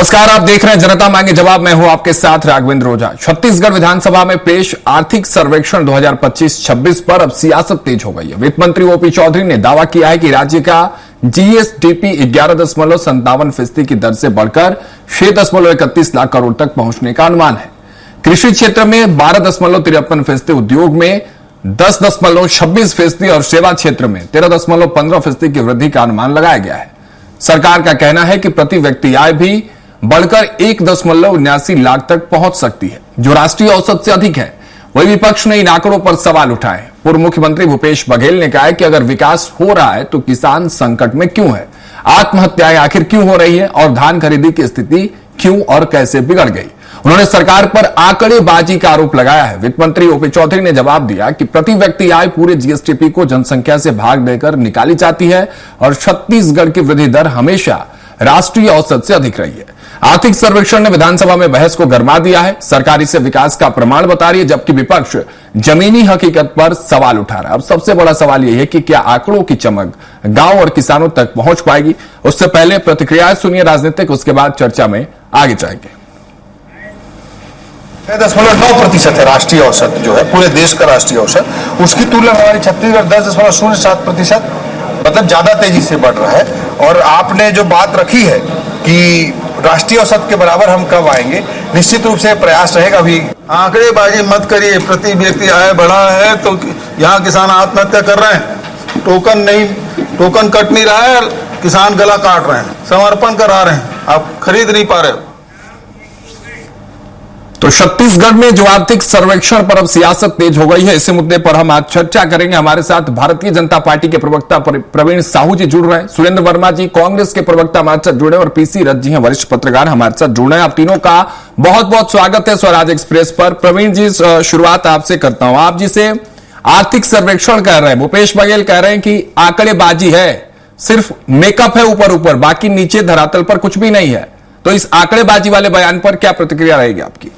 नमस्कार, आप देख रहे हैं जनता मांगे जवाब। मैं हूं आपके साथ राघवेंद्र ओझा। छत्तीसगढ़ विधानसभा में पेश आर्थिक सर्वेक्षण 2025-26 पर अब सियासत तेज हो गई है। वित्त मंत्री ओपी चौधरी ने दावा किया है कि राज्य का जीएसडीपी 11.57% की दर से बढ़कर 6.31 लाख करोड़ तक पहुंचने का अनुमान है। कृषि क्षेत्र में 12.53%, उद्योग में 10.26% और सेवा क्षेत्र में 13.15% की वृद्धि का अनुमान लगाया गया है। सरकार का कहना है कि प्रति व्यक्ति आय भी बढ़कर 1.79 लाख तक पहुंच सकती है, जो राष्ट्रीय औसत से अधिक है। वही विपक्ष ने इन आंकड़ों पर सवाल उठाए। पूर्व मुख्यमंत्री भूपेश बघेल ने कहा है कि अगर विकास हो रहा है तो किसान संकट में क्यों है, आत्महत्याएं आखिर क्यों हो रही है और धान खरीदी की स्थिति क्यों और कैसे बिगड़ गई। उन्होंने सरकार पर आंकड़ेबाजी का आरोप लगाया है। वित्त मंत्री ओपी चौधरी ने जवाब दिया कि प्रति व्यक्ति आय पूरे जीएसडीपी को जनसंख्या से भाग देकर निकाली जाती है और छत्तीसगढ़ की वृद्धि दर हमेशा राष्ट्रीय औसत से अधिक रही है। आर्थिक सर्वेक्षण ने विधानसभा में बहस को गरमा दिया है। सरकार इसे विकास का प्रमाण बता रही है, जबकि विपक्ष जमीनी हकीकत पर सवाल उठा रहा है। अब सबसे बड़ा सवाल यह है कि क्या आंकड़ों की चमक गांव और किसानों तक पहुंच पाएगी। उससे पहले प्रतिक्रियाएं सुनिए राजनीतिक, उसके बाद चर्चा में आगे जाएंगे। 10.9% है राष्ट्रीय औसत, जो है पूरे देश का राष्ट्रीय औसत। उसकी तुलना हमारी छत्तीसगढ़ 10.07%, मतलब ज्यादा तेजी से बढ़ रहा है। और आपने जो बात रखी है कि राष्ट्रीय औसत के बराबर हम कब आएंगे, निश्चित रूप से प्रयास रहेगा। अभी आंकड़ेबाजी मत करिए। प्रति व्यक्ति आय बढ़ा है तो यहाँ किसान आत्महत्या कर रहे हैं, टोकन कट नहीं रहा है, किसान गला काट रहे हैं, समर्पण करा रहे हैं, आप खरीद नहीं पा रहे हो। तो छत्तीसगढ़ में जो आर्थिक सर्वेक्षण पर अब सियासत तेज हो गई है, इसी मुद्दे पर हम आज चर्चा करेंगे। हमारे साथ भारतीय जनता पार्टी के प्रवक्ता प्रवीण साहू जी जुड़ रहे हैं, सुरेंद्र वर्मा जी कांग्रेस के प्रवक्ता हमारे साथ जुड़े और पीसी रथ जी हैं वरिष्ठ पत्रकार हमारे साथ जुड़ रहे हैं। आप तीनों का बहुत बहुत स्वागत है स्वराज एक्सप्रेस पर। प्रवीण जी, शुरुआत आपसे करता हूं। आप जिसे आर्थिक सर्वेक्षण कह रहे हैं, भूपेश बघेल कह रहे हैं कि आंकड़ेबाजी है, सिर्फ मेकअप है ऊपर ऊपर, बाकी नीचे धरातल पर कुछ भी नहीं है। तो इस आंकड़ेबाजी वाले बयान पर क्या प्रतिक्रिया रहेगी आपकी?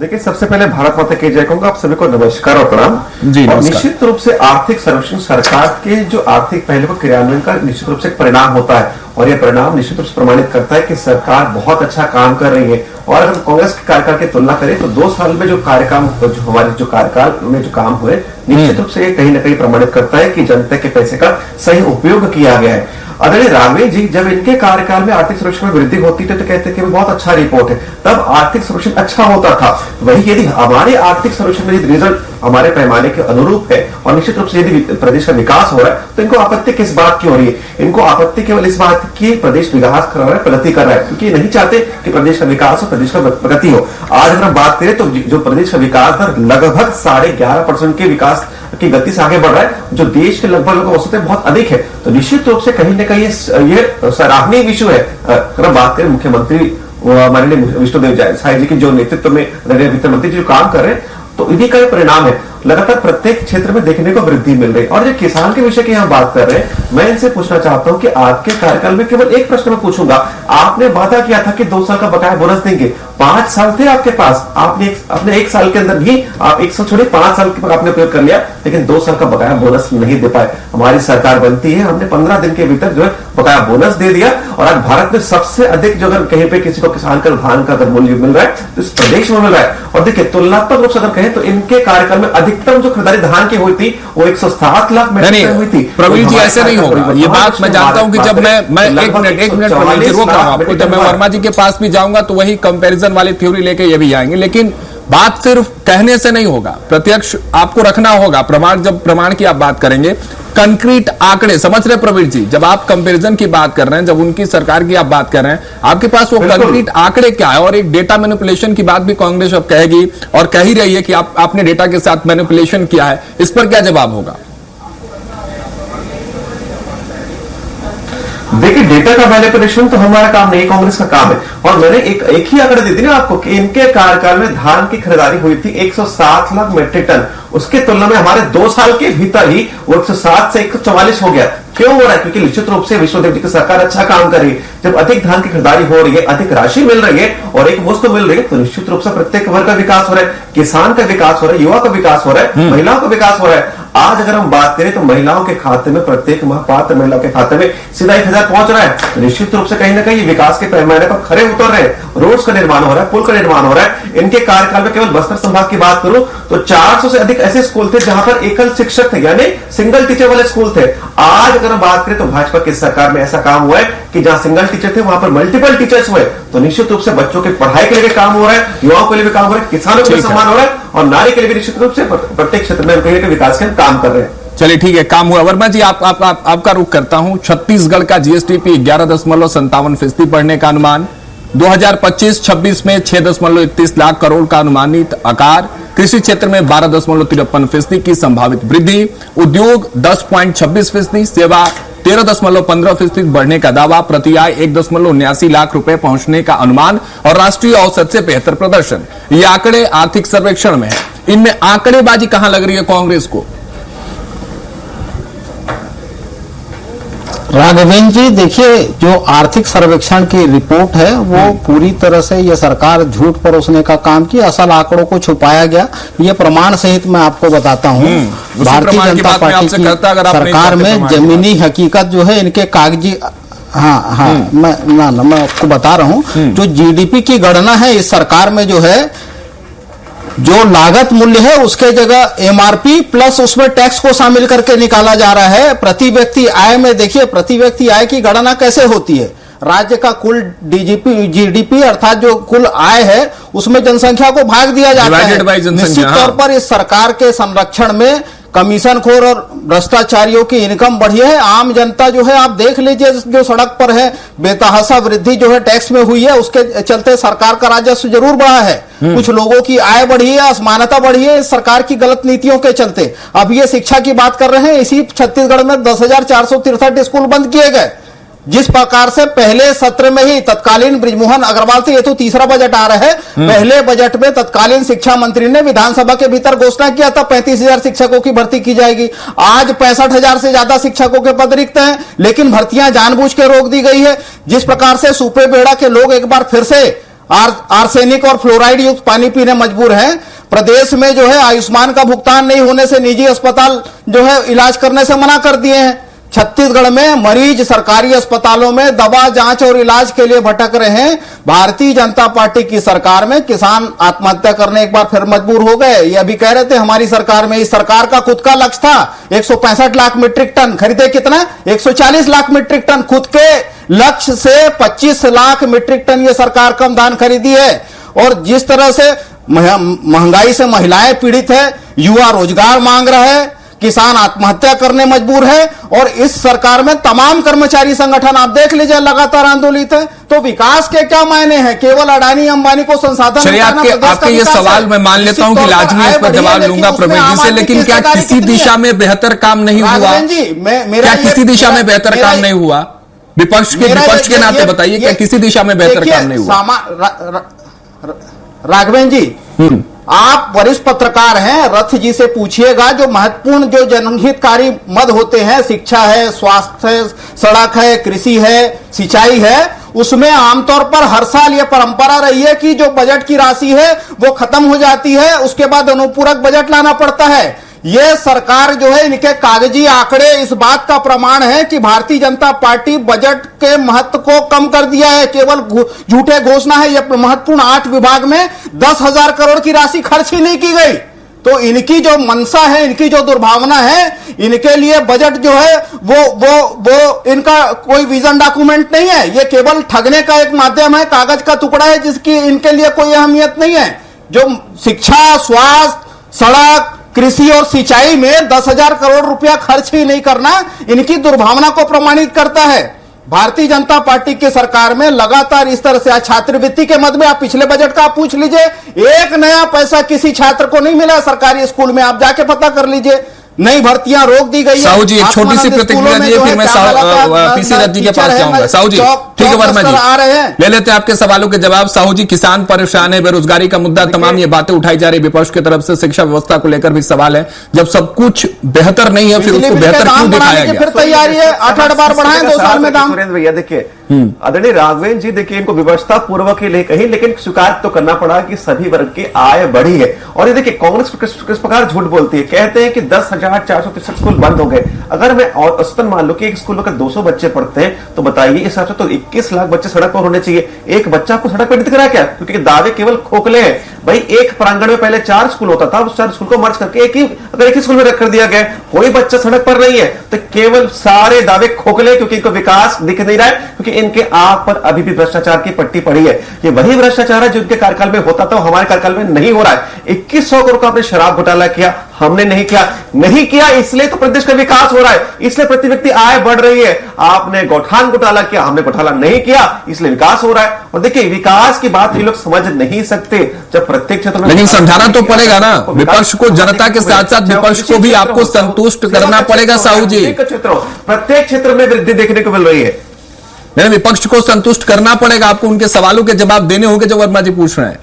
देखिए, सबसे पहले भारत माता की जय कहूंगा। आप सभी को नमस्कार और प्रणाम जी। और निश्चित रूप से आर्थिक सर्वेक्षण सरकार के जो आर्थिक पहलू को क्रियान्वयन का निश्चित रूप से एक परिणाम होता है और यह परिणाम निश्चित रूप से प्रमाणित करता है कि सरकार बहुत अच्छा काम कर रही है। और अगर कांग्रेस के कार्यकाल की तुलना करें तो 2 साल में जो कार्यकाल में जो काम हुए, निश्चित रूप से कहीं ना कहीं प्रमाणित करता है कि जनता के पैसे का सही उपयोग किया गया है। आदरणीय राघवेंद्र जी, जब इनके कार्यकाल में आर्थिक सर्वेक्षण में वृद्धि होती थी तो कहते कि बहुत अच्छा रिपोर्ट है, तब आर्थिक सर्वेक्षण अच्छा होता था। वही यदि हमारे आर्थिक सर्वेक्षण में रिजल्ट हमारे पैमाने के अनुरूप है और निश्चित रूप से यदि प्रदेश का विकास हो रहा है तो इनको आपत्ति किस बात की हो रही है? इनको आपत्ति केवल इस बात की प्रदेश विकास कर रहा है, प्रगति कर रहा है, क्योंकि नहीं चाहते कि प्रदेश का विकास हो, प्रदेश का प्रगति हो। आज अगर हम बात करें तो जो प्रदेश का विकास दर लगभग 11.5% के विकास की गति से आगे बढ़ रहा है, जो देश के लगभग औसत बहुत अधिक है। तो निश्चित रूप से कहीं ना कहीं ये सराहनीय विषय है। अगर बात करें मुख्यमंत्री माननीय विष्णुदेव साय जी के जो नेतृत्व में वित्त मंत्री जी जो काम कर रहे हैं, तो इन्हीं का परिणाम है। लगातार प्रत्येक क्षेत्र में देखने को वृद्धि मिल रही है। और जो किसान के विषय की हम बात कर रहे हैं, मैं इनसे पूछना चाहता हूं कि आपके कार्यकाल में केवल एक प्रश्न मैं पूछूंगा। आपने वादा किया था कि 2 साल का बकाया बोनस देंगे, 5 साल थे आपके पास, आपने अपने 1 साल के अंदर भी आप 1 साल छोड़े 5 साल के आपने उपयोग कर लिया, लेकिन 2 साल का बकाया बोनस नहीं दे पाए। हमारी सरकार बनती है, हमने 15 दिन के भीतर जो है बकाया बोनस दे दिया। और आज भारत में सबसे अधिक जो अगर कहीं पे किसी को किसान का धान का अगर मूल्य मिल रहा है तो इस प्रदेश में मिल रहा है। और देखिए, तुलनात्मक रूप से अगर कहें तो इनके कार्यकाल में अधिकतम जो खरीदारी धान की हुई थी वो 107 लाख मीट्रिक टन हुई थी। प्रवीण जी, ऐसे नहीं होगा। ये बात मैं जानता हूं कि जब मैं एक मिनट प्रवीण जी रोक रहा हूं आपको, जब मैं वर्मा जी के पास भी जाऊंगा तो वही कंपैरिजन वाली थ्योरी लेके ये भी आएंगे। लेकिन बात सिर्फ कहने से नहीं होगा, प्रत्यक्ष आपको रखना होगा प्रमाण। जब प्रमाण की आप बात करेंगे, कंक्रीट आंकड़े समझ रहे प्रवीण जी, जब आप कंपैरिजन की बात कर रहे हैं, जब उनकी सरकार की आप बात कर रहे हैं, आपके पास वो कंक्रीट आंकड़े क्या है? और एक डेटा मैनिपुलेशन की बात भी कांग्रेस अब कहेगी और कह ही रही है कि आपने डेटा के साथ मैनिपुलेशन किया है। इस पर क्या जवाब होगा? देखिए, डेटा का मैनिपुलेशन तो हमारा काम नहीं, कांग्रेस का काम है। और मैंने एक ही आंकड़ा दी थी ना आपको कि इनके कार्यकाल में धान की खरीदारी हुई थी 107 लाख मीट्रिक टन। उसके तुलना में हमारे 2 साल के भीतर ही वो 107 से 144 हो गया। क्यों हो रहा है? क्योंकि निश्चित रूप से विष्णुदेव जी की सरकार अच्छा काम कर रही है। जब अधिक धान की खरीदारी हो रही है, अधिक राशि मिल रही है और एक वस्तु मिल रही है, तो निश्चित रूप से प्रत्येक वर्ग का विकास हो रहा है, किसान का विकास हो रहा है, युवा का विकास हो रहा है, महिलाओं का विकास हो रहा है। आज अगर हम बात करें तो महिलाओं के खाते में, प्रत्येक माह पात्र महिलाओं के खाते में सीधा 1,000 पहुंच रहा है। तो निश्चित रूप से कहीं ना कहीं विकास के पैमाने पर खरे उतर रहे हैं। रोड्स का निर्माण हो रहा है, पुल का निर्माण हो रहा है। इनके कार्यकाल में केवल बस्तर संभाग की बात करूं तो 400 से अधिक ऐसे स्कूल थे जहां पर एकल शिक्षक थे, यानी सिंगल टीचर वाले स्कूल थे। आज अगर हम बात करें तो भाजपा की सरकार में ऐसा काम हुआ है कि जहां सिंगल टीचर थे वहां पर मल्टीपल टीचर्स हुए। तो निश्चित रूप से बच्चों की पढ़ाई के लिए भी काम हो रहा है, युवाओं के लिए भी काम हो रहा है, किसानों को भी सम्मान हो रहा है और नारी के लिए भी निश्चित रूप से प्रत्येक क्षेत्र में कहीं विकास के काम कर रहे हैं। चलिए ठीक है, काम हुआ। वर्मा जी आपका रुख करता हूं। छत्तीसगढ़ का जीएसडीपी 11.57% बढ़ने का अनुमान, 2025-26 में 6.31 लाख करोड़ का अनुमानित आकार, कृषि क्षेत्र में 12.53% की संभावित वृद्धि, उद्योग 10.26%, सेवा 13.15% बढ़ने का दावा, प्रति आय 1.79 लाख रुपए पहुंचने का अनुमान और राष्ट्रीय औसत से बेहतर प्रदर्शन। ये आंकड़े आर्थिक सर्वेक्षण में है। इनमें आंकड़ेबाजी कहां लग रही है कांग्रेस को? राघवेंद्र जी, देखिए, जो आर्थिक सर्वेक्षण की रिपोर्ट है वो पूरी तरह से ये सरकार झूठ परोसने का काम की, असल आंकड़ों को छुपाया गया। ये प्रमाण सहित मैं आपको बताता हूँ। भारतीय जनता पार्टी की सरकार में जमीनी हकीकत जो है, इनके कागजी, हाँ, मैं आपको बता रहा हूँ। जो जीडीपी की गणना है इस सरकार में, जो है, जो लागत मूल्य है उसके जगह एमआरपी प्लस उसमें टैक्स को शामिल करके निकाला जा रहा है। प्रति व्यक्ति आय में देखिए, प्रति व्यक्ति आय की गणना कैसे होती है? राज्य का कुल जीडीपी अर्थात जो कुल आय है उसमें जनसंख्या को भाग दिया जाता है। निश्चित तौर पर इस सरकार के संरक्षण में कमीशनखोर और भ्रष्टाचारियों की इनकम बढ़ी है। आम जनता जो है, आप देख लीजिए, जो सड़क पर है, बेतहाशा वृद्धि जो है टैक्स में हुई है, उसके चलते सरकार का राजस्व जरूर बढ़ा है। कुछ लोगों की आय बढ़ी है, असमानता बढ़ी है इस सरकार की गलत नीतियों के चलते। अब ये शिक्षा की बात कर रहे हैं, इसी छत्तीसगढ़ में 10,463 स्कूल बंद किए गए। जिस प्रकार से पहले सत्र में ही तत्कालीन बृजमोहन अग्रवाल थे, ये तो तीसरा बजट आ रहा है, पहले बजट में तत्कालीन शिक्षा मंत्री ने विधानसभा के भीतर घोषणा किया था 35,000 शिक्षकों की भर्ती की जाएगी। आज 65,000 से ज्यादा शिक्षकों के पद रिक्त हैं, लेकिन भर्तियां जानबूझ के रोक दी गई है। जिस प्रकार से सूपे बेड़ा के लोग एक बार फिर से आर्सेनिक और फ्लोराइड युक्त पानी पीने मजबूर हैं। प्रदेश में जो है आयुष्मान का भुगतान नहीं होने से निजी अस्पताल जो है इलाज करने से मना कर दिए हैं। छत्तीसगढ़ में मरीज सरकारी अस्पतालों में दवा, जांच और इलाज के लिए भटक रहे हैं। भारतीय जनता पार्टी की सरकार में किसान आत्महत्या करने एक बार फिर मजबूर हो गए। ये अभी कह रहे थे हमारी सरकार में, इस सरकार का खुद का लक्ष्य था 165 लाख मीट्रिक टन, खरीदे कितना? 140 लाख मीट्रिक टन। खुद के लक्ष्य से 25 लाख मीट्रिक टन ये सरकार कम धान खरीदी है। और जिस तरह से महंगाई से महिलाएं पीड़ित है, युवा रोजगार मांग रहा है, किसान आत्महत्या करने मजबूर है, और इस सरकार में तमाम कर्मचारी संगठन आप देख लीजिए लगातार आंदोलित है। तो विकास के क्या मायने हैं? केवल अडानी अंबानी को संसाधन। चलिए, आपके ये सवाल मैं मान लेता हूं कि लाजमी इस पर जवाब लूंगा प्रवीण जी से, लेकिन क्या किसी दिशा में बेहतर काम नहीं हुआ? क्या किसी दिशा में बेहतर काम नहीं हुआ? विपक्ष के नाते बताइए, क्या किसी दिशा में बेहतर काम नहीं हुआ? राघवेंद्र जी, आप वरिष्ठ पत्रकार हैं, रथ जी से पूछिएगा, जो महत्वपूर्ण जो जनहितकारी मद होते हैं, शिक्षा है, स्वास्थ्य है, सड़क है, कृषि है, सिंचाई है, उसमें आमतौर पर हर साल यह परंपरा रही है कि जो बजट की राशि है वो खत्म हो जाती है, उसके बाद अनुपूरक बजट लाना पड़ता है। ये सरकार जो है, इनके कागजी आंकड़े इस बात का प्रमाण है कि भारतीय जनता पार्टी बजट के महत्व को कम कर दिया है। केवल झूठे घोषणा है। यह महत्वपूर्ण 8 विभाग में 10,000 करोड़ की राशि खर्च ही नहीं की गई। तो इनकी जो मंशा है, इनकी जो दुर्भावना है, इनके लिए बजट जो है वो इनका कोई विजन डॉक्यूमेंट नहीं है। ये केवल ठगने का एक माध्यम है, कागज का टुकड़ा है, जिसकी इनके लिए कोई अहमियत नहीं है। जो शिक्षा, स्वास्थ्य, सड़क, कृषि और सिंचाई में 10,000 करोड़ रुपया खर्च ही नहीं करना इनकी दुर्भावना को प्रमाणित करता है। भारतीय जनता पार्टी की सरकार में लगातार इस तरह से, छात्रवृत्ति के मद में आप पिछले बजट का आप पूछ लीजिए, एक नया पैसा किसी छात्र को नहीं मिला सरकारी स्कूल में, आप जाके पता कर लीजिए। नई भर्तियां रोक दी गई है। साहू जी, एक छोटी सी प्रतिक्रिया दिए, फिर मैं पीसी रथ जी के पास जाऊंगा। साहू जी, ठीक है वर्मा जी, आ रहे हैं। ले लेते हैं आपके सवालों के जवाब। साहू जी, किसान परेशान है, बेरोजगारी का मुद्दा, तमाम ये बातें उठाई जा रही विपक्ष की तरफ से, शिक्षा व्यवस्था को लेकर भी सवाल है। जब सब कुछ बेहतर नहीं है फिर उसको बेहतर क्यों दिखाया गया? फिर तैयारी है 8-8 बार बढ़ाएं 2 साल में दाम। सुरेंद्र भैया देखिए, आदरणीय राघवेंद्र जी देखिए, इनको व्यवस्था पूर्वक ही नहीं कही, लेकिन स्वीकार तो करना पड़ा कि सभी वर्ग की आय बढ़ी है। और ये देखिए कांग्रेस किस प्रकार झूठ बोलती है, कहते हैं कि 10,463 स्कूल बंद हो गए। अगर मैं औसतन मान लो कि एक स्कूल में अगर 200 बच्चे पढ़ते हैं तो बताइए इस हिसाब से तो 21 लाख बच्चे सड़क पर होने चाहिए। एक बच्चा आपको सड़क पर दिख रहा है क्या? क्योंकि दावे केवल खोखले हैं। भाई एक प्रांगण में पहले 4 स्कूल होता था, उस 4 स्कूल को मर्ज करके अगर एक ही स्कूल में रख कर दिया गया, कोई बच्चा सड़क पर नहीं है, तो केवल सारे दावे खोखले, क्योंकि इनको विकास दिख नहीं रहा है, क्योंकि इनके आप पर अभी भी भ्रष्टाचार की पट्टी पड़ी है। ये वही भ्रष्टाचार है जो इनके कार्यकाल में होता था, हमारे कार्यकाल में नहीं हो रहा है। 2100 करोड़ का आपने शराब घोटाला किया, हमने नहीं किया, इसलिए तो प्रदेश का विकास हो रहा है, इसलिए प्रति व्यक्ति आय बढ़ रही है। आपने गौठान घोटाला किया, हमने घोटाला नहीं किया, इसलिए विकास हो रहा है। और देखिए विकास की बात ये लोग समझ नहीं सकते, जब प्रत्येक क्षेत्र में, लेकिन समझाना तो पड़ेगा ना विपक्ष को, जनता के साथ साथ विपक्ष को भी आपको संतुष्ट करना पड़ेगा। साहू जी, प्रत्येक क्षेत्र में वृद्धि देखने को मिल रही है। नहीं, विपक्ष को संतुष्ट करना पड़ेगा, आपको उनके सवालों के जवाब देने होंगे जो वर्मा जी पूछ रहे हैं।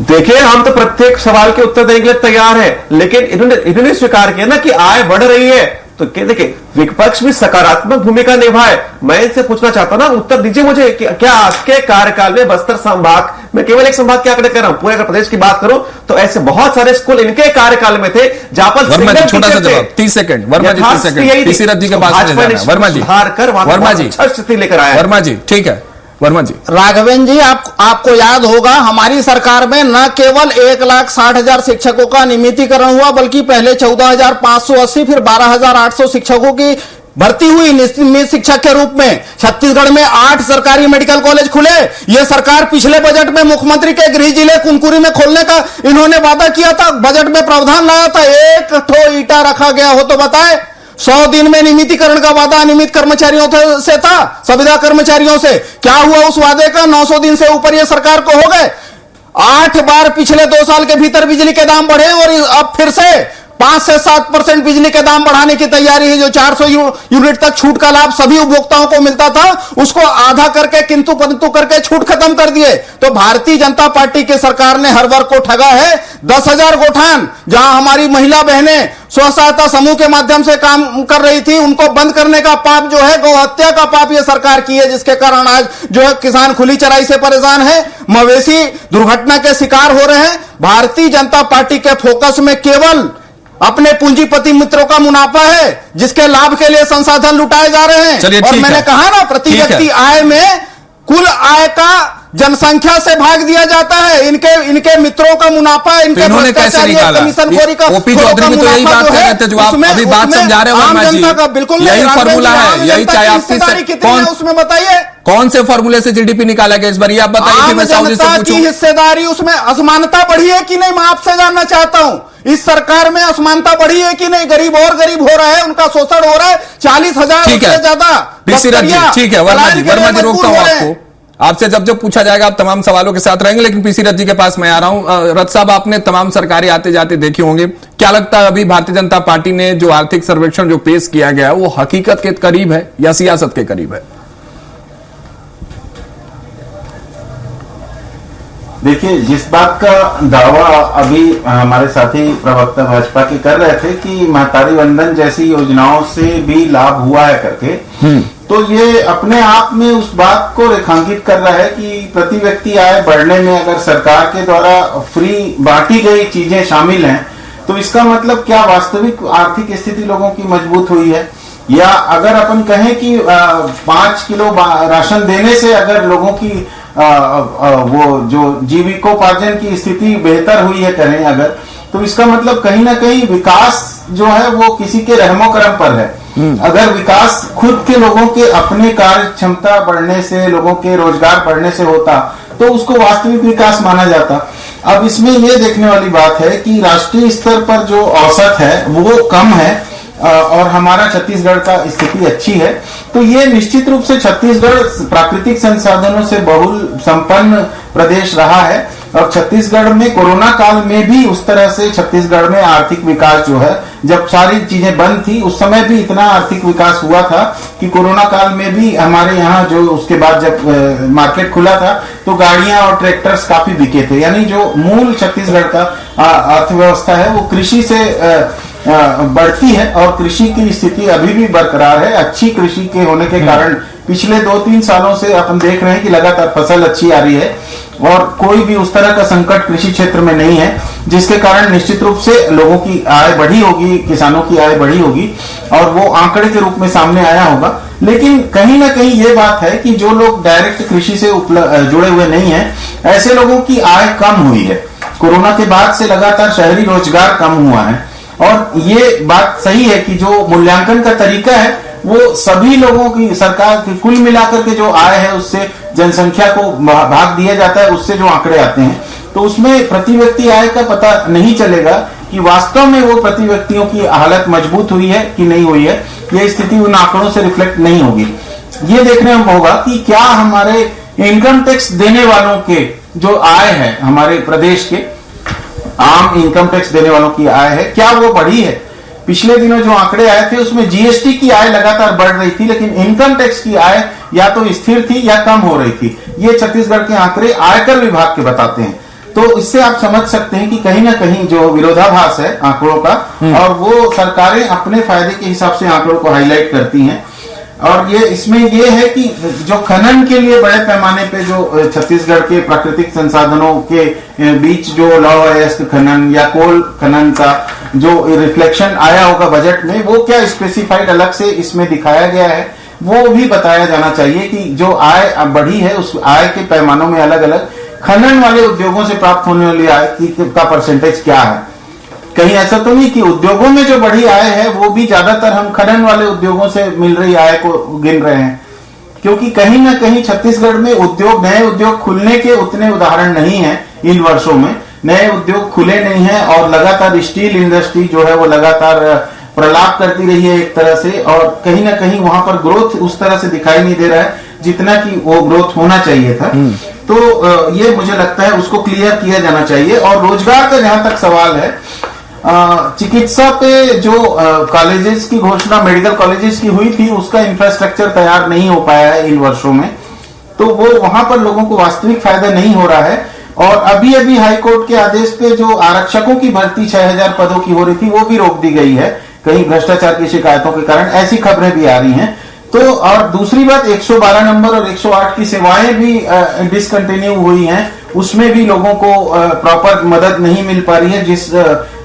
देखिए हम तो प्रत्येक सवाल के उत्तर देने के लिए तैयार है, लेकिन इन्होंने स्वीकार किया ना कि आय बढ़ रही है, तो देखिए विपक्ष भी सकारात्मक भूमिका निभाए। मैं इनसे पूछना चाहता हूं ना, उत्तर दीजिए मुझे कि क्या आपके कार्यकाल में बस्तर संभाग में, केवल एक संभाग के आंकड़े कर रहा हूं, पूरे अगर प्रदेश की बात करूं तो ऐसे बहुत सारे स्कूल इनके कार्यकाल में थे जहां पर वर्मा जी छोटा सा जवाब 30 सेकंड, वर्मा जी 30 सेकंड, पीसी रथ जी के पास में जाना है। वर्मा जी, वर्मा जी स्थिति लेकर आया। वर्मा जी ठीक है, वर्मा जी। राघवेंद्र जी, आपको याद होगा हमारी सरकार में न केवल 1,60,000 शिक्षकों का नियमितीकरण हुआ, बल्कि पहले 14,580 फिर 12,800 शिक्षकों की भर्ती हुई नियमित शिक्षक के रूप में। छत्तीसगढ़ में 8 सरकारी मेडिकल कॉलेज खुले। यह सरकार पिछले बजट में मुख्यमंत्री के गृह जिले कुनकुरी में खोलने का इन्होंने वादा किया था, बजट में प्रावधान लाया था, एक ठो ईटा रखा गया हो तो बताए। 100 दिन में नियमितीकरण का वादा नियमित कर्मचारियों से था, संविदा कर्मचारियों से। क्या हुआ उस वादे का? 900 दिन से ऊपर ये सरकार को हो गए। 8 बार पिछले 2 साल के भीतर बिजली के दाम बढ़े और अब फिर से 5 से 7% बिजली के दाम बढ़ाने की तैयारी है। जो 400 यूनिट तक छूट का लाभ सभी उपभोक्ताओं को मिलता था, उसको आधा करके किंतु परंतु करके छूट खत्म कर दिए। तो भारतीय जनता पार्टी की सरकार ने हर वर्ग को ठगा है। 10,000 गोठान जहां हमारी महिला बहनें स्व सहायता समूह के माध्यम से काम कर रही थी, उनको बंद करने का पाप जो है, गौ हत्या का पाप ये सरकार की है, जिसके कारण आज जो है किसान खुली चराई से परेशान है, मवेशी दुर्घटना के शिकार हो रहे हैं। भारतीय जनता पार्टी के फोकस में केवल अपने पूंजीपति मित्रों का मुनाफा है, जिसके लाभ के लिए संसाधन लुटाए जा रहे हैं। और मैंने कहा ना, प्रति व्यक्ति आय में कुल आय का जनसंख्या से भाग दिया जाता है। इनके मित्रों का मुनाफा, इनके भ्रष्टाचारी कमीशनखोरी का ओपी चौधरी भी तो यही बात कर रहे थे, जो आप अभी बात समझा रहे हो वर्मा जी, बिल्कुल यही फॉर्मूला है, यही चाहे आपकी उसमें बताइए कौन से फॉर्मूले से जीडीपी निकाला गया इस बार, ये आप बताइए कि मैं साहू जी से पूछूं। हिस्सेदारी, उसमें असमानता बढ़ी है कि नहीं, मैं आपसे जानना चाहता हूं। इस सरकार में असमानता बढ़ी है कि नहीं? गरीब और गरीब हो रहा है, उनका शोषण हो रहा है। 40,000 से ज्यादा पीसी रथ जी, ठीक है वर्मा जी रोकता हूं आपको, आपसे जब पूछा जाएगा आप तमाम सवालों के साथ रहेंगे, लेकिन पीसी रथ जी के पास मैं आ रहा हूं। रथ साहब, आपने तमाम सरकारें आते जाते देखे होंगे, क्या लगता है अभी भारतीय जनता पार्टी ने जो आर्थिक सर्वेक्षण जो पेश किया गया वो हकीकत के करीब है या सियासत के करीब है? देखिए, जिस बात का दावा अभी हमारे साथी प्रवक्ता भाजपा के कर रहे थे कि महतारी वंदन जैसी योजनाओं से भी लाभ हुआ है करके, तो ये अपने आप में उस बात को रेखांकित कर रहा है कि प्रति व्यक्ति आय बढ़ने में अगर सरकार के द्वारा फ्री बांटी गई चीजें शामिल हैं, तो इसका मतलब क्या वास्तविक आर्थिक स्थिति लोगों की मजबूत हुई है? या अगर अपन कहें कि 5 किलो राशन देने से अगर लोगों की वो जो जीविकोपार्जन की स्थिति बेहतर हुई है करें अगर, तो इसका मतलब कहीं ना कहीं विकास जो है वो किसी के रहमो करम पर है। अगर विकास खुद के लोगों के अपने कार्य क्षमता बढ़ने से, लोगों के रोजगार बढ़ने से होता, तो उसको वास्तविक विकास माना जाता। अब इसमें यह देखने वाली बात है कि राष्ट्रीय स्तर पर जो औसत है वो कम है और हमारा छत्तीसगढ़ का स्थिति अच्छी है, तो ये निश्चित रूप से छत्तीसगढ़ प्राकृतिक संसाधनों से बहुल संपन्न प्रदेश रहा है। और छत्तीसगढ़ में कोरोना काल में भी उस तरह से छत्तीसगढ़ में आर्थिक विकास जो है, जब सारी चीजें बंद थी उस समय भी इतना आर्थिक विकास हुआ था कि कोरोना काल में भी हमारे यहाँ जो उसके बाद जब मार्केट खुला था तो गाड़ियां और ट्रैक्टर्स काफी बिके थे। यानी जो मूल छत्तीसगढ़ का अर्थव्यवस्था है वो कृषि से बढ़ती है और कृषि की स्थिति अभी भी बरकरार है। अच्छी कृषि के होने के कारण पिछले 2-3 सालों से अपन देख रहे हैं कि लगातार फसल अच्छी आ रही है और कोई भी उस तरह का संकट कृषि क्षेत्र में नहीं है, जिसके कारण निश्चित रूप से लोगों की आय बढ़ी होगी, किसानों की आय बढ़ी होगी और वो आंकड़े के रूप में सामने आया होगा। लेकिन कहीं ना कहीं ये बात है कि जो लोग डायरेक्ट कृषि से जुड़े हुए नहीं है, ऐसे लोगों की आय कम हुई है। कोरोना के बाद से लगातार शहरी रोजगार कम हुआ है और ये बात सही है कि जो मूल्यांकन का तरीका है वो सभी लोगों की, सरकार की कुल मिलाकर के जो आय है उससे जनसंख्या को भाग दिया जाता है, उससे जो आंकड़े आते हैं तो उसमें प्रति व्यक्ति आय का पता नहीं चलेगा कि वास्तव में वो प्रति व्यक्तियों की हालत मजबूत हुई है कि नहीं हुई है। ये स्थिति उन आंकड़ों से रिफ्लेक्ट नहीं होगी। ये देखने में होगा कि क्या हमारे इनकम टैक्स देने वालों के जो आय है, हमारे प्रदेश के आम इनकम टैक्स देने वालों की आय है, क्या वो बढ़ी है। पिछले दिनों जो आंकड़े आए थे उसमें जीएसटी की आय लगातार बढ़ रही थी, लेकिन इनकम टैक्स की आय या तो स्थिर थी या कम हो रही थी। ये छत्तीसगढ़ के आंकड़े आयकर विभाग के बताते हैं। तो इससे आप समझ सकते हैं कि कहीं ना कहीं जो विरोधाभास है आंकड़ों का, और वो सरकारें अपने फायदे के हिसाब से आंकड़ों को हाईलाइट करती हैं। और ये इसमें ये है कि जो खनन के लिए बड़े पैमाने पे जो छत्तीसगढ़ के प्राकृतिक संसाधनों के बीच जो अवैध खनन या कोल खनन का जो रिफ्लेक्शन आया होगा बजट में, वो क्या स्पेसिफाइड अलग से इसमें दिखाया गया है, वो भी बताया जाना चाहिए कि जो आय बढ़ी है उस आय के पैमानों में अलग अलग खनन वाले उद्योगों से प्राप्त होने वाली आय का परसेंटेज क्या है। कहीं ऐसा तो नहीं कि उद्योगों में जो बढ़ी आय है वो भी ज्यादातर हम खनन वाले उद्योगों से मिल रही आय को गिन रहे हैं, क्योंकि कहीं ना कहीं छत्तीसगढ़ में उद्योग, नए उद्योग खुलने के उतने उदाहरण नहीं है। इन वर्षों में नए उद्योग खुले नहीं है और लगातार स्टील इंडस्ट्री जो है वो लगातार प्रलाप करती रही है एक तरह से, और कहीं ना कहीं वहां पर ग्रोथ उस तरह से दिखाई नहीं दे रहा है जितना कि वो ग्रोथ होना चाहिए था। तो ये मुझे लगता है उसको क्लियर किया जाना चाहिए। और रोजगार का जहां तक सवाल है, चिकित्सा पे जो कॉलेजेस की घोषणा मेडिकल कॉलेजेस की हुई थी उसका इंफ्रास्ट्रक्चर तैयार नहीं हो पाया है इन वर्षों में, तो वो वहां पर लोगों को वास्तविक फायदा नहीं हो रहा है। और अभी अभी हाईकोर्ट के आदेश पे जो आरक्षकों की भर्ती 6000 पदों की हो रही थी वो भी रोक दी गई है, कहीं भ्रष्टाचार की शिकायतों के कारण, ऐसी खबरें भी आ रही हैं। तो और दूसरी बात 112 नंबर और 108 की सेवाएं भी डिसकंटिन्यू हुई हैं, उसमें भी लोगों को प्रॉपर मदद नहीं मिल पा रही है जिस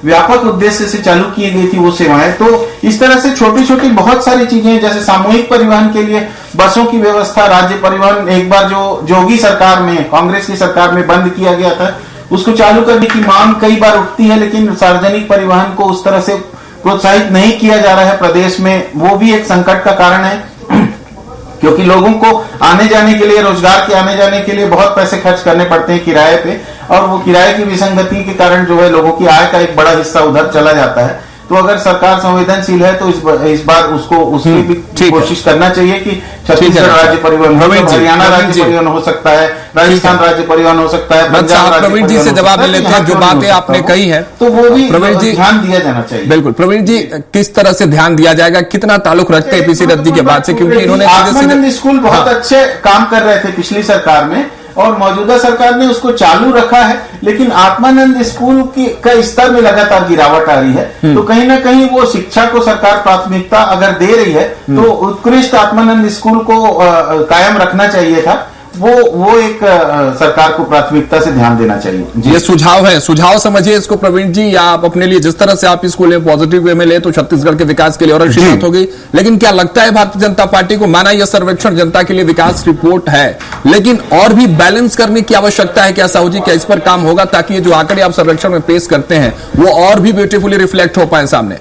व्यापक उद्देश्य से चालू की गई थी वो सेवाएं। तो इस तरह से छोटी छोटी बहुत सारी चीजें, जैसे सामूहिक परिवहन के लिए बसों की व्यवस्था, राज्य परिवहन एक बार जो जोगी सरकार में, कांग्रेस की सरकार में बंद किया गया था, उसको चालू करने की मांग कई बार उठती है, लेकिन सार्वजनिक परिवहन को उस तरह से प्रोत्साहित नहीं किया जा रहा है प्रदेश में। वो भी एक संकट का कारण है, क्योंकि लोगों को आने जाने के लिए, रोजगार के आने जाने के लिए बहुत पैसे खर्च करने पड़ते हैं किराए पे, और वो किराए की विसंगति के कारण जो है लोगों की आय का एक बड़ा हिस्सा उधर चला जाता है। तो अगर सरकार संवेदनशील है तो इस बार उसको उसकी भी कोशिश करना चाहिए कि छत्तीसगढ़ राज्य परिवहन, हरियाणा राज्य परिवहन हो सकता है, राजस्थान राज्य परिवहन हो सकता है, पंजाब राज्य प्रवीण जी से जवाब ले लेते हैं। जो बातें आपने कही है तो वो भी प्रवीण जी ध्यान दिया जाना चाहिए। बिल्कुल प्रवीण जी, किस तरह से ध्यान दिया जाएगा, कितना ताल्लुक रखते हैं पीसी रद्दी के बाद से, क्योंकि इन्होंने आत्मानंद स्कूल बहुत अच्छे काम कर रहे थे पिछली सरकार में और मौजूदा सरकार ने उसको चालू रखा है, लेकिन आत्मानंद स्कूल का स्तर में लगातार गिरावट आ रही है। तो कहीं ना कहीं वो शिक्षा को सरकार प्राथमिकता अगर दे रही है तो उत्कृष्ट आत्मानंद स्कूल को कायम रखना चाहिए था। वो एक सरकार को प्राथमिकता से ध्यान देना चाहिए। ये सुझाव है, सुझाव समझिए इसको प्रवीण जी, या आप अपने लिए जिस तरह से आप इसको ले पॉजिटिव वे में ले तो छत्तीसगढ़ के विकास के लिए और अच्छी बात होगी। लेकिन क्या लगता है भारतीय जनता पार्टी को, माना यह सर्वेक्षण जनता के लिए विकास रिपोर्ट है, लेकिन और भी बैलेंस करने की आवश्यकता है क्या साहू जी? क्या इस पर काम होगा ताकि ये जो आंकड़े आप सर्वेक्षण में पेश करते हैं वो और भी ब्यूटीफुली रिफ्लेक्ट हो पाए सामने?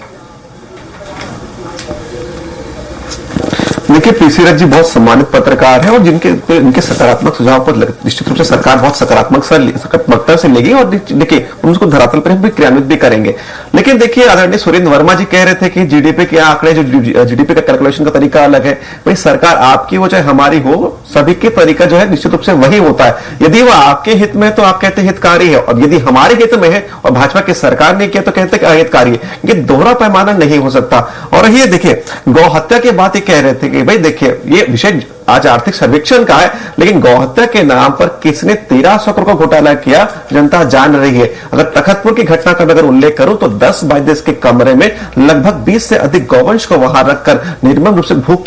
देखिए पृथ्वीराज जी बहुत सम्मानित पत्रकार हैं और इनके सकारात्मक सुझाव पर निश्चित रूप से सरकार बहुत सकारात्मकता से लेगी और देखिए उनको धरातल पर भी क्रियान्वित भी करेंगे। लेकिन देखिए आदरणीय सुरेंद्र वर्मा जी कह रहे थे कि जीडीपी के आंकड़े जो जीडीपी का कैलकुलेशन का तरीका अलग है। भाई सरकार आपकी हो चाहे हमारी हो, सभी के तरीका जो है निश्चित रूप से वही होता है। यदि वह आपके हित में है तो आप कहते हैं हितकारी है, और यदि हमारे हित में है और भाजपा की सरकार ने किया तो कहते हैं अहितकारी है। ये दोहरा पैमाना नहीं हो सकता। और ये देखिए गौ हत्या की बात ही कह रहे थे कि भाई देखिए ये विषय आज आर्थिक सर्वेक्षण का है, लेकिन गौहत्या के नाम पर किसने 1300 करोड़ का घोटाला किया जनता जान रही है। अगर तखतपुर की घटना का अगर उल्लेख करूं तो 10 बाय 10 के कमरे में लगभग 20 से अधिक गौवंश को वहां रखकर निर्मम रूप से भूख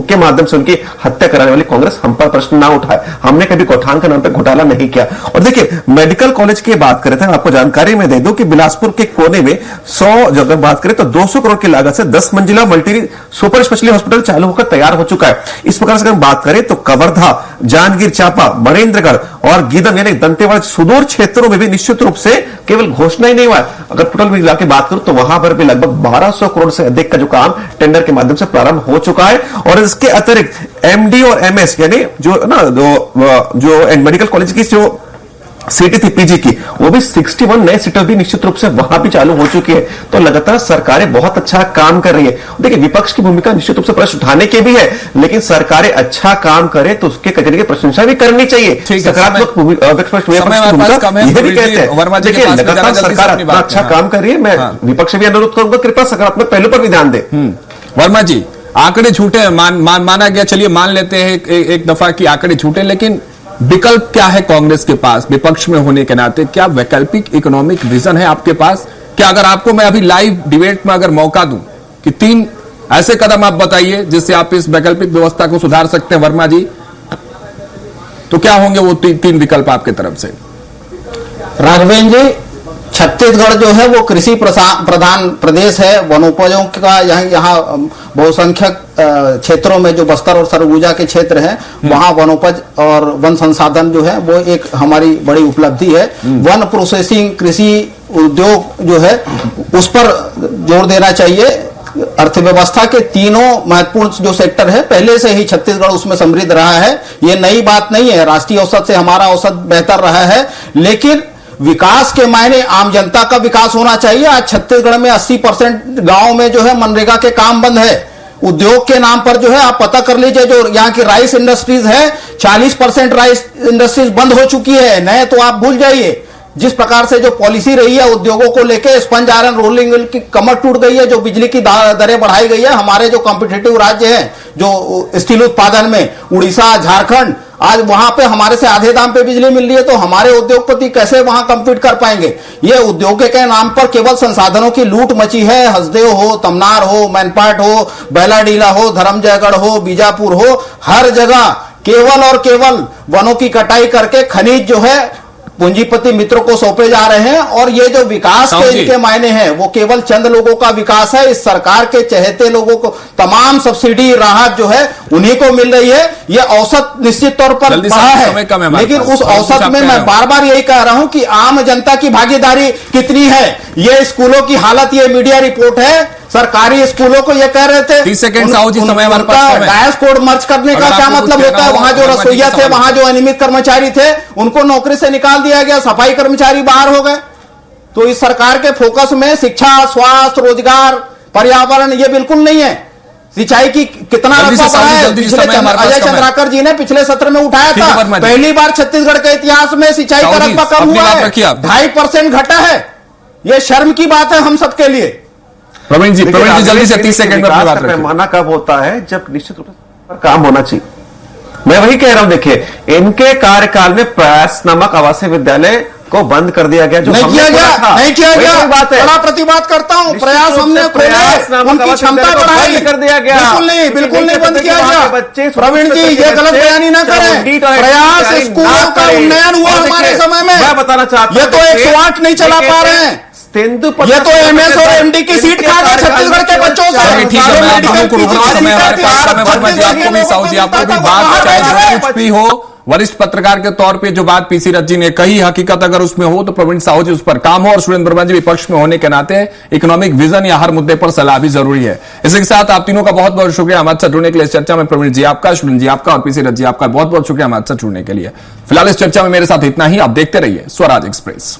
के माध्यम से उनकी हत्या कराने वाली कांग्रेस हम पर प्रश्न ना उठाए। हमने कभी गौठान के नाम पर घोटाला नहीं किया। और देखिए मेडिकल कॉलेज की बात करें थे, आपको जानकारी में दे दूं कि बिलासपुर के कोने में 100 जगह बात करें तो 200 करोड़ की लागत से 10 मंजिला मल्टी सुपर स्पेशलिटी हॉस्पिटल चालू होकर तैयार हो चुका है। इस प्रकार से बात करें तो कवर्धा, जांजगीर चांपा, मणेंद्रगढ़ और गीदम यानी दंतेवाड़ा सुदूर क्षेत्रों में भी निश्चित रूप से केवल घोषणा ही नहीं हुआ। अगर टोटल मिला के बात करूं तो वहां पर भी लगभग 1200 करोड़ से अधिक का जो काम टेंडर के माध्यम से प्रारंभ हो चुका है। और इसके अतिरिक्त एमडी और एमएस यानी जो मेडिकल कॉलेज की जो सीटी थी पीजी की, वो भी 61 नए सीटें भी निश्चित रूप से वहां भी चालू हो चुकी है। तो लगातार सरकारें बहुत अच्छा काम कर रही है। देखिए विपक्ष की भूमिका निश्चित रूप से प्रश्न उठाने की भी है, लेकिन सरकारें अच्छा काम करे तो उसके करने की प्रशंसा भी करनी चाहिए। सकारात्मक ये भी कहते हैं। देखिए लगातार सरकार अच्छा काम कर रही है। मैं विपक्ष से भी अनुरोध करूंगा कृपया सकारात्मक पहलू पर भी ध्यान दे। वर्मा जी आंकड़े झूठे हैं, माना गया, चलिए मान लेते हैं एक दफा की आंकड़े झूठे, लेकिन विकल्प क्या है कांग्रेस के पास विपक्ष में होने के नाते? क्या वैकल्पिक इकोनॉमिक विजन है आपके पास? क्या अगर आपको मैं अभी लाइव डिबेट में अगर मौका दूं कि 3 ऐसे कदम आप बताइए जिससे आप इस वैकल्पिक व्यवस्था को सुधार सकते हैं वर्मा जी, तो क्या होंगे वो 3 विकल्प आपके तरफ से? राघवेंद्र जी, छत्तीसगढ़ जो है वो कृषि प्रधान प्रदेश है। वनोपजों का यहाँ बहुसंख्यक क्षेत्रों में जो बस्तर और सरगुजा के क्षेत्र हैं वहाँ वनोपज और वन संसाधन जो है वो एक हमारी बड़ी उपलब्धि है। वन प्रोसेसिंग कृषि उद्योग जो है उस पर जोर देना चाहिए। अर्थव्यवस्था के तीनों महत्वपूर्ण जो सेक्टर है पहले से ही छत्तीसगढ़ उसमें समृद्ध रहा है। ये नई बात नहीं है, राष्ट्रीय औसत से हमारा औसत बेहतर रहा है। लेकिन विकास के मायने आम जनता का विकास होना चाहिए। आज छत्तीसगढ़ में 80% गांव में जो है मनरेगा के काम बंद है। उद्योग के नाम पर जो है आप पता कर लीजिए, जो यहाँ की राइस इंडस्ट्रीज है 40% राइस इंडस्ट्रीज बंद हो चुकी है। नए तो आप भूल जाइए। जिस प्रकार से जो पॉलिसी रही है उद्योगों को लेके, स्पंज आयरन रोलिंग मिल की कमर टूट गई है, जो बिजली की दरें बढ़ाई गई है। हमारे जो कॉम्पिटिटिव राज्य हैं जो स्टील उत्पादन में, उड़ीसा, झारखंड, आज वहां पे हमारे से आधे दाम पे बिजली मिल रही है, तो हमारे उद्योगपति कैसे वहां कम्पीट कर पाएंगे? ये उद्योग के नाम पर केवल संसाधनों की लूट मची है। हसदेव हो, तमनार हो, मैनपाट हो, बैलाडीला हो, धर्मजयगढ़ हो, बीजापुर हो, हर जगह केवल और केवल वनों की कटाई करके खनिज जो है पूंजीपति मित्रों को सौंपे जा रहे हैं। और ये जो विकास के इनके मायने हैं वो केवल चंद लोगों का विकास है। इस सरकार के चहेते लोगों को तमाम सब्सिडी राहत जो है उन्हीं को मिल रही है। ये औसत निश्चित तौर पर बढ़ा है, लेकिन उस औसत में मैं बार बार यही कह रहा हूं कि आम जनता की भागीदारी कितनी है। ये स्कूलों की हालत, ये मीडिया रिपोर्ट है। सरकारी स्कूलों को ये कह रहे थे 30 सेकंड साहू जी, समय हमारे पास कम है। डायस कोड मर्ज करने का क्या मतलब होता है? वहां जो रसोईया थे, वहां जो अनियमित कर्मचारी थे, उनको नौकरी से निकाल दिया गया, सफाई कर्मचारी बाहर हो गए। तो इस सरकार के फोकस में शिक्षा, स्वास्थ्य, रोजगार, पर्यावरण ये बिल्कुल नहीं है। सिंचाई की कितना रकबा बढ़ा है? अजय चंद्राकर जी ने पिछले सत्र में उठाया था, पहली बार छत्तीसगढ़ के इतिहास में सिंचाई का रकबा कम हुआ है, 2.5% घटा है। ये शर्म की बात है हम सबके लिए। प्रवीण जी जल्दी से 30 सेकंड में अपनी बात रखिए। पैमाना कब होता है? जब निश्चित रूप से काम होना चाहिए। मैं वही कह रहा हूं, देखिए इनके कार्यकाल में प्रयास नामक आवासीय विद्यालय को बंद कर दिया गया, जो नहीं किया गया। बात है, बड़ा प्रतिवाद करता हूँ। प्रयास हमने उनकी क्षमता बढ़ाई कर दिया गया। बिल्कुल नहीं बंद किया गया। बच्चे प्रवीण जी ये गलत बयानी ना करें। प्रयास स्कूलों का उन्नयन हुआ हमारे समय में। मैं बताना चाहता हूं, ये तो 108 नहीं चला पा रहे हैं। ये तो एमएस और एमडी की सीट खा गए छत्तीसगढ़ के बच्चों से। आपको भी बात चाहे कुछ भी हो, वरिष्ठ पत्रकार के तौर पे जो बात पीसी रथ जी ने कही, हकीकत अगर उसमें हो तो प्रवीण साहू जी उस पर काम हो, और सुरेंद्र वर्मा जी विपक्ष में होने के नाते इकोनॉमिक विजन या हर मुद्दे पर सलाह भी जरूरी है। इसी के साथ आप तीनों का बहुत बहुत शुक्रिया हमारे साथ जुड़ने के लिए। इस चर्चा में प्रवीण जी आपका, सुरेंद्र जी आपका और पीसी रथ जी आपका बहुत बहुत शुक्रिया हमारे साथ जुड़ने के लिए। फिलहाल इस चर्चा में मेरे साथ इतना ही। आप देखते रहिए स्वराज एक्सप्रेस।